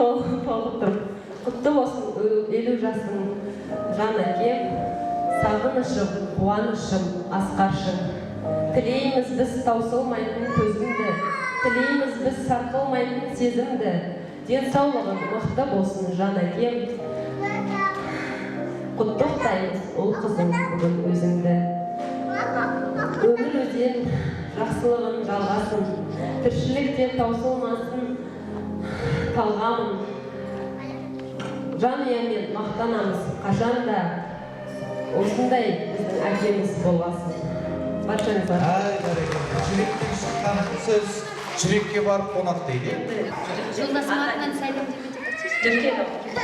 толықтым. Құтты болсын 50 жасың жан әкем, сағынышым, қуанышым, асқаршым. Тілейміз біз таусылмайтын төзімді, тілейміз біз сарқылмайтын сезімді. Денсаулығың мықты болсын жан әкем. Құттықтаймыз ұл қызың бүгін өзіңді. Өмір өзен жақсылығын жалғасын, тіршіліктен таусылмасын талғамын. Жанұямен мақтанамыз қашанда, осындай біздің әкеміз болғасын. Баршаңызға. Жүректен шыққан сөз жүрекке барып қонақ дейді. Жолдасым атынан сәлем деп өтіп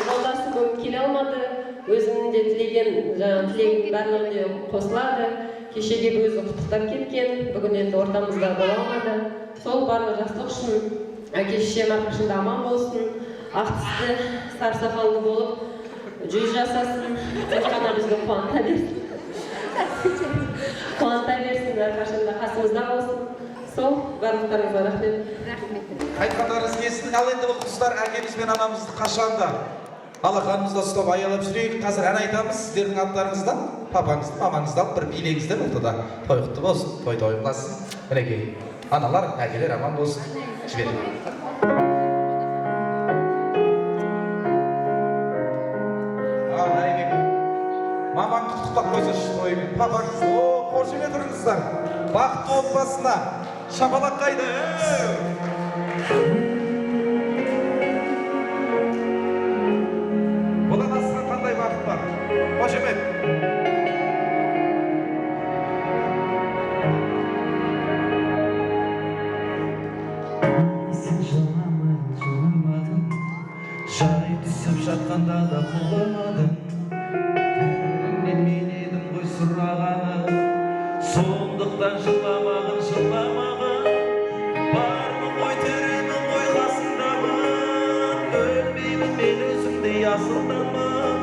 жолдасы бүгін келе алмады, өзінің де тілегінің барлығына қосылады. Кешеге өзі құттықтап кеткен, бүгін енді ортамызда бола алмады. Сол барлық жақсылық үшін әке-шешем әрқашанда аман болсын, ақ тісті, сары сақалды болып, 100 жасасын, тек қана бізге қуанта берсін. Қуанта берсін, әрқашанда қасымызда болсын. Сол барлықтарыңызға рахмет. Айтқандарыңыз келсін. Ал енді бұл қыздар әкеміз бен анамызды қашанда алақанымызда ұстап аялап жүрейік. Қазір ән айтамыз сіздердің аттарыңыздан. Папаңызды, мамаңызды алып бір билеңіздер ұлтыда. Той құтты болсын, той тойынғасын. Мінекей, аналар, әкелер аман болсын. Жіберейік. Мамаң құттықтап қойсашы тойымен. Папаңыз, қошеме тұрыңыздар. Бақытты отбасына шапалақ қайды. Бұдан асқан қандай бақыт бар? Қошемет. Сен жыламадың, жай түсіп жатқанда да құламадың. Мен едім ғой сұрағаны, сондықтан жыламағын. Бармын ғой теремін ғой қасыңдамын, өлмеймін мен өзіңдей асылдамын.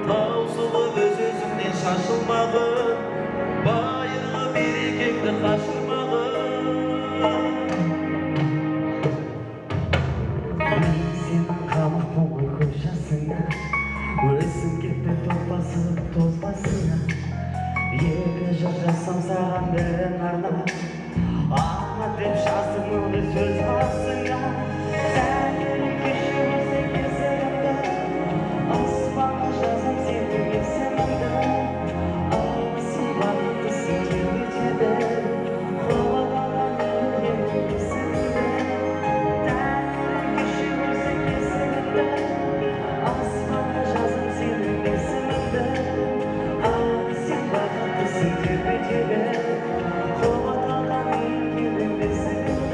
Таусылып өз-өзіңнен шашылмағын, байырғы берекеңді қашырмағын. Сен қамық болмай көз жасыңа, өсіп кетті топасып тозбасыңа. Екі жыр жасам саған бірін арнап, ана деп жаздым мұңды сөз басыңа. Сәлем кешірмесең кесірімді, аспанға жазам сенің есіміңді. Алысың бақыттысың келбетеді, қолдаған менің есіміңді. Сәлем кешірмесең кесірімді, аспанға жазам сенің есіміңді. Алысың бақыттысың келбетеді, қолдаған менің есіміңді.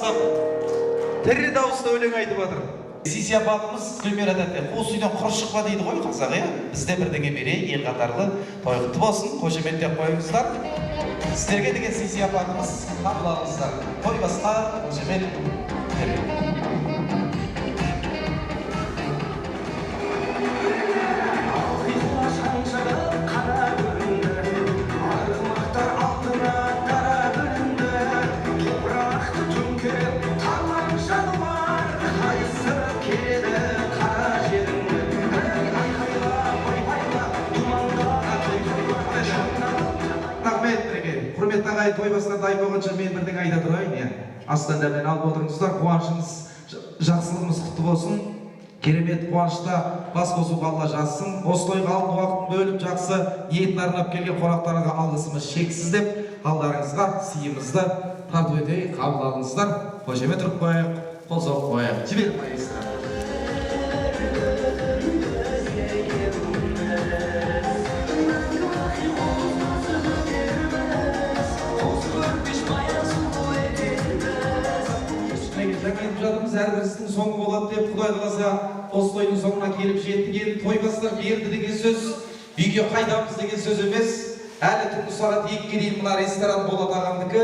дауыстап, тірі дауыста өлең айтып жатыр. Сисия апамыз Гүлмира тәте, қос үйден құр шықпа дейді ғой қазақ, иә? Бізде бірдеңе берейік, ел қатарлы, той құтты болсын, қошеметтеп қойыңыздар. Сіздерге деген Сисия апамыз қабыл алыңыздар. Той басқа, қошемет берейік. Құрметті ағайын, той басынан дайын болғанша мен бірдеңе айта тұрайын, иә. Астан дәмнен алып отырыңыздар, қуанышыңыз, жақсылығымыз құтты болсын. Керемет қуанышта бас қосуға Алла жазсын. Осы тойға алтын уақытын бөліп жақсы ниетін арнап келген қонақтарға алғысымыз шексіз деп, алдарыңызға сыйымызды тарту етейік, қабыл алыңыздар. Қошемет ұрып қояйық, қол соғып қояйық. Жіберіп қояйықсыздар. Әрбірісінің соңы болады деп, Құдай қаласа осы тойдың соңына келіп жетті. Енді той бастар берді деген сөз, үйге қайтамыз деген сөз емес. Әлі түнгі сағат 2-ге дейін мына ресторан Болат ағамдікі.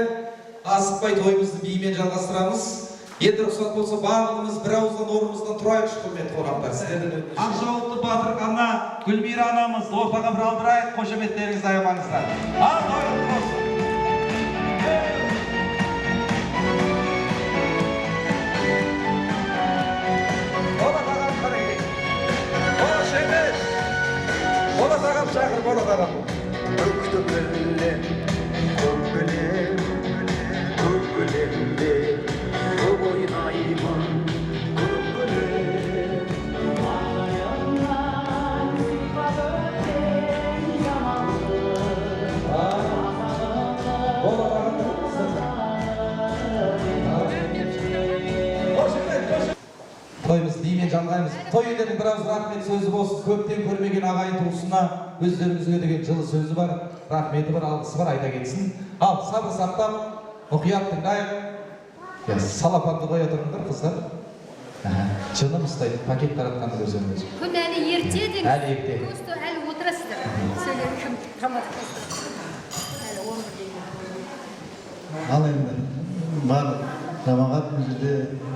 Асықпай тойымызды биімен жалғастырамыз. Енді рұқсат болса барлығымыз бір ауыздан орнымыздан тұрайықшы, құрметті қонақтар. Ақжауапты батыр ана Гүлмира анамыз ортаға бір алдырайық, қошеметтеріңізді аямаңыздар. Ал той құтты болсын. Болат ағам шақыр, Болат ағам. Көкті білем, көк білем, көк білемде, көп ойнаймын, көк білем. Ағайыннан сипап өткен жаманлық. Болат ағам. Тойымыз деймен жанғаймыз. Той елдердің бір ауыз рахмет сөзі болсын. Көптен көрмеген ағайын туысына өздеріңізге деген жылы сөзі бар, рахметі бар, алғысы бар, айта кетсін. Ал сабыр сақтап, мұқият тыңдайық. Салапанды қоя тұрыңдар, қыздар. Жыным ұстайды, пакет таратқанды көрсеңіз. Күн әлі ерте деп. Әлі ерте. Просто әлі отырасыздар. Сөйлеп кім тамақ әлі 11 Ал енді бар жамағат бұл жерде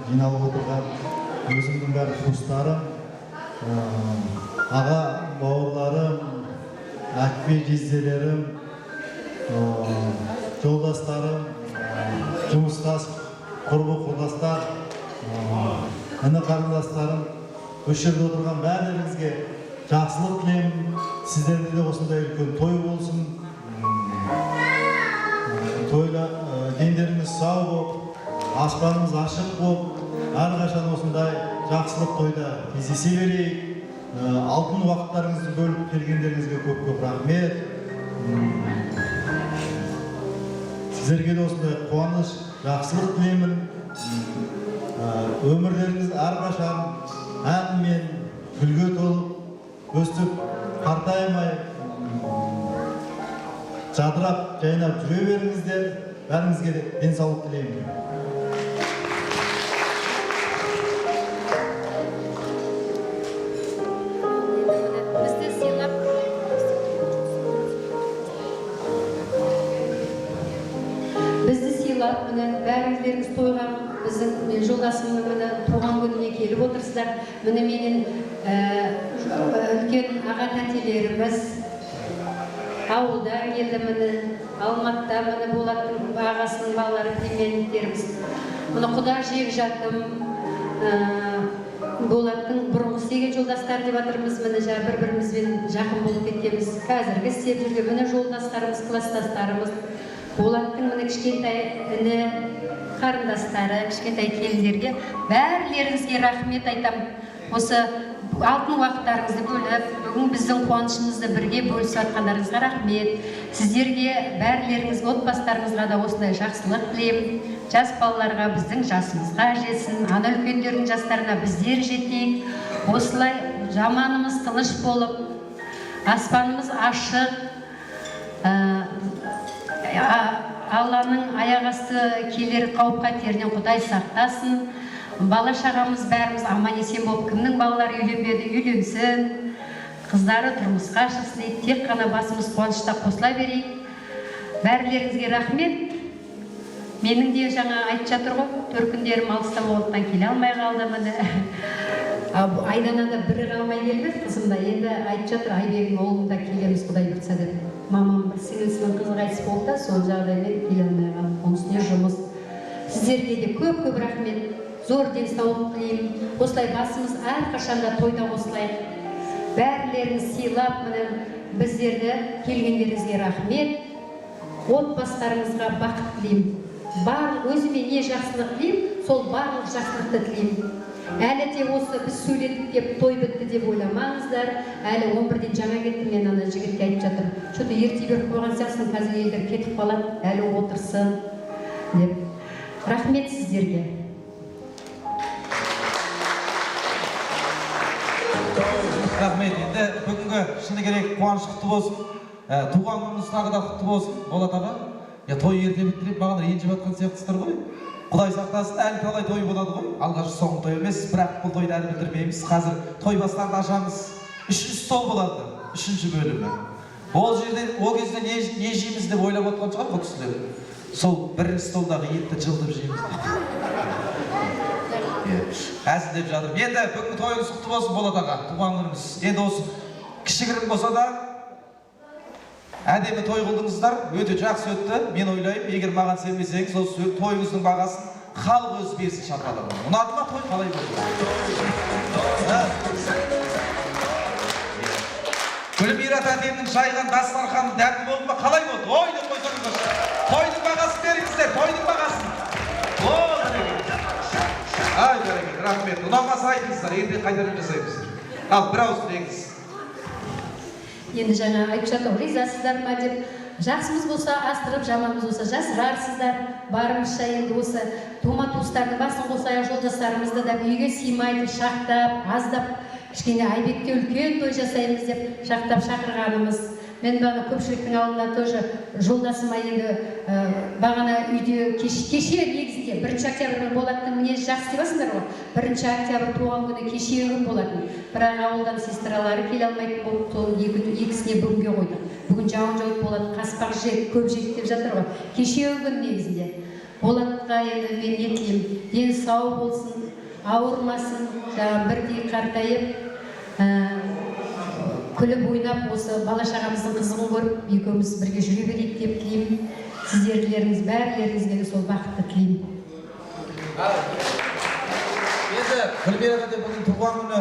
жиналып отырған өзімнің бәрі туыстарым, аға бауырларым, әкпе жезделерім, жолдастарым, жұмыстас, құрбы құрдастар, іні қарындастарым, осы жерде отырған бәріңізге жақсылық тілеймін. Сіздерде де осындай үлкен той болсын. Тойда дендеріңіз сау болып, аспанымыз ашық болып, әрқашан осындай жақсылық тойда кездесе берейік. Алтын уақыттарыңызды бөліп келгендеріңізге көп-көп рахмет. Сіздерге де осындай қуаныш, жақсылық тілеймін. Өмірлеріңіз әрқашан әнмен, гүлге толып, өстіп, қартаймай, жадырап, жайнап жүре беріңіздер. Бәріңізге де денсаулық тілеймін. бізді сыйлап Бізді сыйлап, бәріңіздеріңіз тойға біздің жолдасымның туған күніне келіп отырсыздар. Менің үлкен аға тәтелеріміз ауылдан келді, Алматыда Болаттың ағасының балалары племянниктеріміз. Құда Жекжатым, Болаттың бұрынғы істеген жолдастар деп жатырмыз. Бір-бірімізбен жақын болып кеткенбіз. Қазіргі істеп жүрген жолдастарымыз, класстастарымыз. Болаттың кішкентай іні қарындастары, кішкентай келіндерге бәрлеріңізге рахмет айтам. Осы алтын уақыттарыңызды бөліп, бүгін біздің қуанышымызды бірге бөлісіп жатқандарыңызға рахмет. Сіздерге бәрлеріңіз, отбасыларыңызға да осындай жақсылық тілеймін. Жас балаларға біздің жасымызға жетсін, ана үлкендердің жастарына біздер жетейік. Осылай жаманымыз тыныш болып, аспанымыз ашық, Алланың аяқ асты келер қауіп қатерінен Құдай сақтасын. Бала шағамыз бәріміз аман есен болып, кімнің балалары үйленбеді, үйленсін. Қыздары тұрмысқа шықсын дейді. Тек қана басымыз қуанышта қосыла берейік. Бәрілеріңізге рахмет. Менің де жаңа айтып жатыр ғой, төркіндерім алыстан олықтан келе алмай қалды міне. Айданада бірі қалмай келді, қызым да енді айтып жатыр, Айбегім оғлында келеміз Құдай бұйыртса деп. Мамам бір сіңілісінің қызы қайтыс болды да, сол жағдаймен келе алмай қалды. Оның үстіне жұмыс. Сіздерге де көп рахмет. Зор денсаулық тілеймін. Осылай басымыз әрқашанда тойда осылай. Бәрілеріңіз сыйлап, біздерді келгендеріңізге рахмет. Отбасыларыңызға бақыт тілеймін. Барлық өзіме не жақсылық тілеймін, сол барлық жақсылықты тілеймін. Әлі де осы біз сөйледік деп, той бітті деп ойламаңыздар. Әлі 11-ден жаңа кеттім, мен ана жігітке айтып жатырмын. Что-то ерте беріп қойған сияқтысың, қазір елдер кетіп қалады, әлі отырсын деп. Рахмет сіздерге. Рахмет. Енді бүгінгі шыны керек қуаныш құтты болсын. Туған күніңіз тағы да құтты болсын. Болат аға. Той ерте бітті деп маған ренжіп жатқан сияқтысыздар ғой. Құдай сақтасын, әлі талай той болады ғой. Алғашқы соңғы той емес, бірақ бұл тойды әлі білдірмейміз. Қазір той бастарды ашамыз. 3-ші стол болады, 3-ші бөлімі. Ол кезде не жейміз деп ойлап отқан шығар бұл кісілер. Сол бірінші столдағы етті жылдып жейміз. Әзілдеп жатыр. Енді бүгінгі тойыңыз құтты болсын Болат аға, туған күніңіз. Енді осы кішігірім болса да әдемі той қылдыңыздар, өте жақсы өтті. Мен ойлаймын, егер маған сенбесеңіз, сол тойыңыздың бағасын халық өзі берсін шапалап. Ұнады ма той қалай болды? Гүлмира тәтемнің жайған дастарханы дәмді болды ма? Қалай болды? Ой деп қойсаңыздар. Тойдың бағасын беріңіздер, тойдың бағасын. Ай, бәрекелді, рахмет. Ұнамаса айтыңыздар, енді қайтарып жасаймыз. Ал, бір ауыз тілеңіз. Енді жаңа айтып жатыр, ризасыздар ма деп, жақсымыз болса астырып, жаманымыз болса жасырарсыздар. Барымызша енді осы тума-туыстардың басын қосайық, жолдастарымызды да үйге сыймайды, шақтап, аздап, кішкене Айбекке үлкен той жасаймыз деп шақтап шақырғанымыз. Мен бағана көпшіліктің алдында тоже жолдасыма енді бағана үйде кеше негізінде 1 октябрь болатын мінез жақсы деп асыңдар ғой. 1 октябрь туған күні кеше күн болатын. Бірақ ауылдан сестралары келе алмайтын болып, сол екісіне бүгінге қойдық. Бүгін жауын жауып болады, қаспақ жек, көп жек деп жатыр ғой. Кеше күн негізінде. Болатқа енді мен не тілеймін, дені сау болсын, ауырмасын, бірдей қартайып, күліп ойнап осы бала шағамыздың қызығын көріп, екеуміз бірге жүре берейік деп тілеймін. Сіздерлеріңіз бәрілеріңізге де сол бақытты тілеймін. Енді Гүлмира деп бүгін туған күні,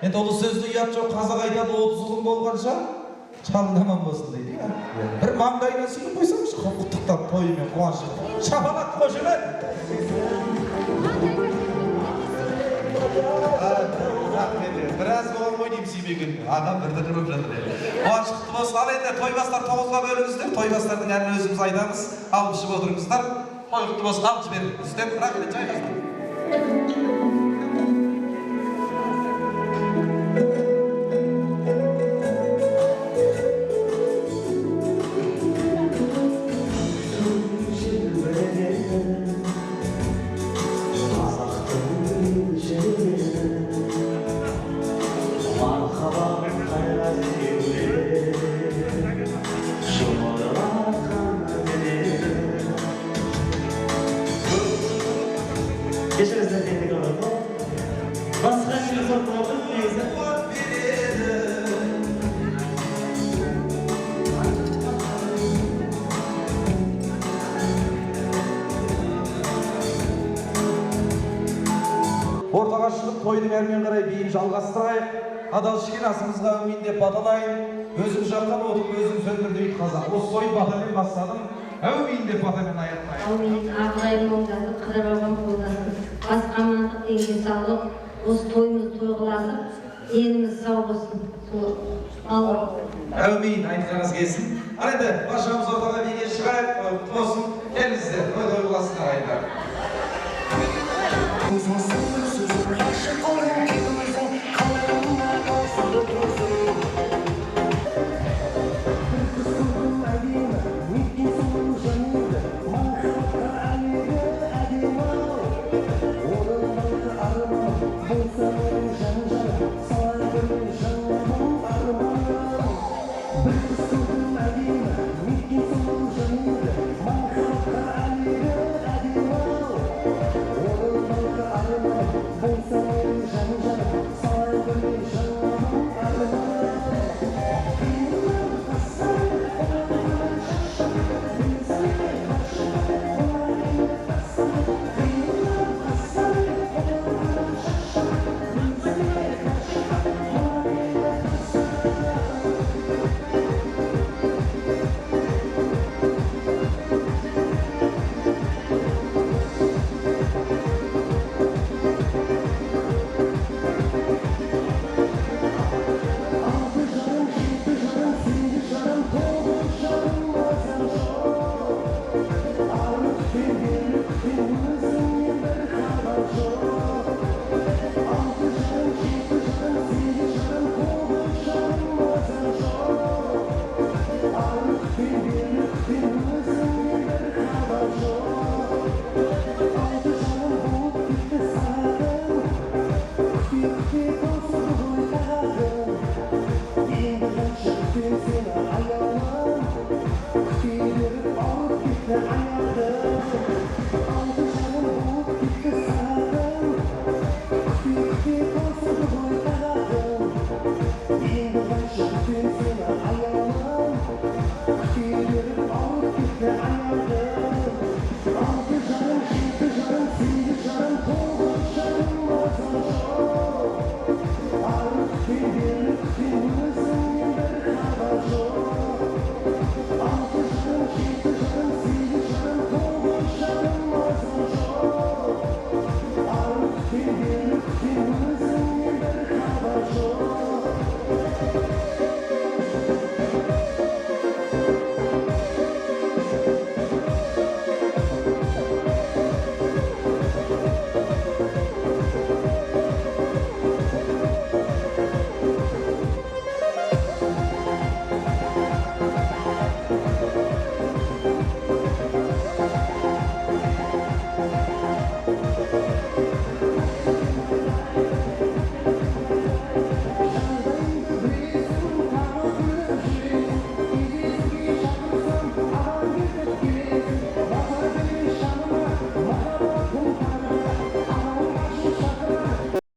енді ол сөзді ұят жоқ, қазақ айтады 30 жылың болғанша шалың аман болсын дейді. Бір маңдайынан сүйіп қойсаңшы, құттықтап тойымен қуанышып. Шапалақ қошемет. Біраз болған ғой деймін сүймеген. Ағам бірді тұрып жатыр. Қуаныш құтты болсын. Ал енді тойбастар 9-ға бөліңіздер. Тойбастардың әнін өзіміз айтамыз. Алып ішіп отырыңыздар. Той құтты болсын. Алып жіберіңіздер. Рахмет, жайғастырыңыз. Geçenizden dedik ama basına şimdi sormadık neyse. Ортаға шығып тойдың әрмен қарай биін жалғастырайық. Адал ішкен асымызға әумин деп баталайын. Өзің жаққан отын өзің сөндір дейді қазақ. Осы той батамен бастадым. Әумин деп батамен аяқтайын. Әумин, ағылайым молдасы, қыдырауған молдасы, бас амандық, денге саулық, осы тойымыз тойғыласып, деніміз сау болсын. Әумин, айтқаныңыз келсін. Ал енді, башымыз ортаға биге шығайық, болсын, келіңіздер, тойғыласына айтар. I